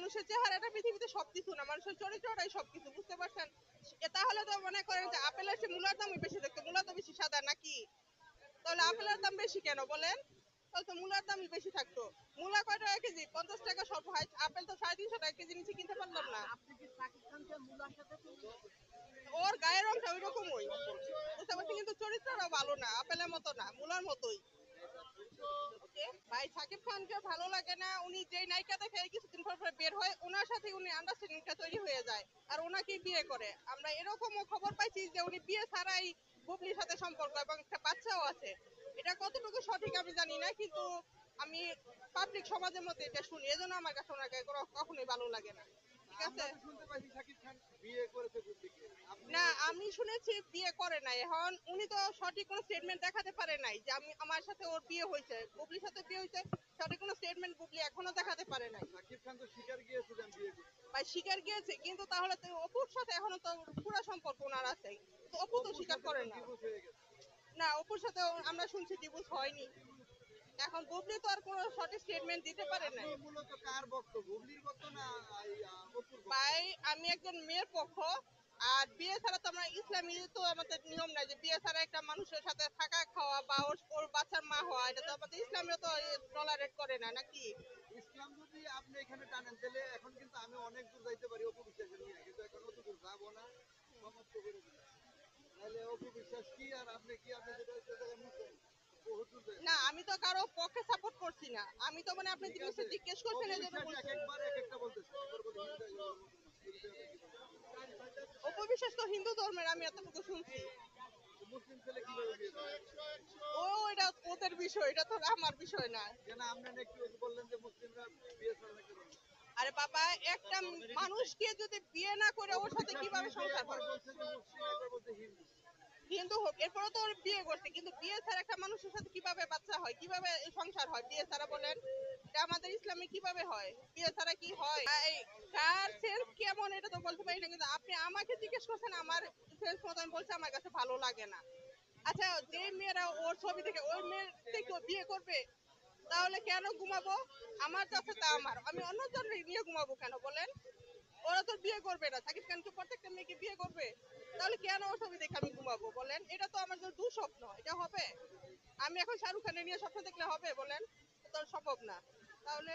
মানুষের চেহারাটা পৃথিবীতে সবকিছু না, মানুষের চরিত্রটাই সবকিছু, বুঝতে পারছেন? তাহলে তো মনে করেন যে আপেলের চেয়ে মূলার দামই বেশি, দেখতে মূলা তো বেশি সাদা নাকি? তাহলে আপেলের দাম বেশি কেন বলেন? তাহলে তো মূলার দামই বেশি থাকতো। মূলা কয় টাকা কেজি? 50 টাকা সব হয়। আপেল তো 350 টাকা কেজি নিচে কিনতে পারলাম না। ওর গায়ের রংটা ওই রকমই, বুঝতে পারছি, কিন্তু চরিত্রটা ভালো না, আপেলের মতো না, মূলার মতোই। ভাই সাকিব খানকে ভালো লাগে না, উনি যেই নায়িকা দেখে কিছুদিন পর পর বের হয়, ওনার সাথে উনি আন্ডারস্ট্যান্ডিংটা তৈরি হয়ে যায় আর ওনাকেই বিয়ে করে। আমরা এরকমও খবর পাইছি যে উনি বিয়ে ছাড়াই বুবলির সাথে সম্পর্ক এবং একটা বাচ্চাও আছে। এটা কতটুকু সঠিক আমি জানি না, কিন্তু আমি পাবলিক সমাজের মধ্যে এটা শুনি, এজন্য আমার কাছে ওনাকে কখনোই ভালো লাগে না। ঠিক আছে, না আমি শুনেছি বিয়ে করে নাই, এখন উনি তো সঠিক কোনো স্টেটমেন্ট দেখাতে পারে নাই যে আমি আমার সাথে ওর বিয়ে হয়েছে, বুবলির সাথে বিয়ে হয়েছে, সঠিক কোনো স্টেটমেন্ট বুবলি এখনো দেখাতে পারে নাই। সাকিব খান তো স্বীকার গিয়েছে যে আমি বিয়ে করছি, ভাই স্বীকার গিয়েছে, কিন্তু তাহলে তো অপুর সাথে এখনো তো পুরো সম্পর্ক ওনার আছে, তো অপু তো স্বীকার করে না। না অপুর সাথে আমরা শুনছি ডিভোর্স হয়নি। এখন বুবলি তো আর কোনো সঠিক স্টেটমেন্ট দিতে পারে না। মূলত কার বক্তব্য, বুবলির বক্তব্য না অপুর? ভাই আমি একজন মেয়ের পক্ষ, আর বিয়ে ছাড়া তো আমরা ইসলামী তো আমাদের নিয়ম নাই যে বিয়ে ছাড়া একটা মানুষের সাথে থাকা খাওয়া বা ওর বাচ্চার মা হওয়া, এটা তো আমাদের ইসলামীও তো টলারেট করে না নাকি? ইসলাম যদি আপনি এখানে টানেন তাহলে এখন কিন্তু আমি অনেক দূর যাইতে পারি অপু বিশ্বাসের নিয়ে, কিন্তু এখন অত দূর যাবো না, সমাপ্ত করে দিলাম। তাহলে অপু বিশ্বাস কি আর আপনি কি, আপনি যেটা মুসলিম, না আমি তো কারো পক্ষে সাপোর্ট করছি না, আমি তো মানে আপনি জিনিসটা জিজ্ঞেস করছেন এজন্য বলছি। অপবিশ্বাস তো হিন্দু ধর্মের, আমি এতটুকু শুনছি। ও এটা ওদের বিষয়, এটা তো আমার বিষয় না। আরে বাবা, একটা মানুষকে যদি বিয়ে না করে ওর সাথে কিভাবে সংসার করে? হিন্দু হোক, এরপরে তো ওর বিয়ে করছে, কিন্তু বিয়ে ছাড়া একটা মানুষের সাথে কিভাবে বাচ্চা হয়, কিভাবে সংসার হয় বিয়ে ছাড়া বলেন? এটা আমাদের ইসলামে কিভাবে হয়? বিয়ে ছাড়া কি হয়? কার সেন্স কেমন এটা তো বলতে পারি না, কিন্তু আপনি আমাকে জিজ্ঞেস করছেন, আমার সেন্স মতো আমি বলছি আমার কাছে ভালো লাগে না। আচ্ছা, যে মেয়েরা ওর ছবি থেকে ওই মেয়ের থেকে বিয়ে করবে, তাহলে কেন ঘুমাবো? আমার কাছে তা আমার, আমি অন্যজন নিয়ে ঘুমাবো কেন বলেন? ওরা তো বিয়ে করবে না, সাকিব খান কি প্রত্যেকটা মেয়েকে বিয়ে করবে? তাহলে কেন ওর ছবি দেখে আমি ঘুমাবো বলেন? এটা তো আমার জন্য দুঃস্বপ্ন, এটা হবে? আমি এখন শাহরুখ খানের নিয়ে স্বপ্ন দেখলে হবে বলেন? তো সম্ভব না। তাহলে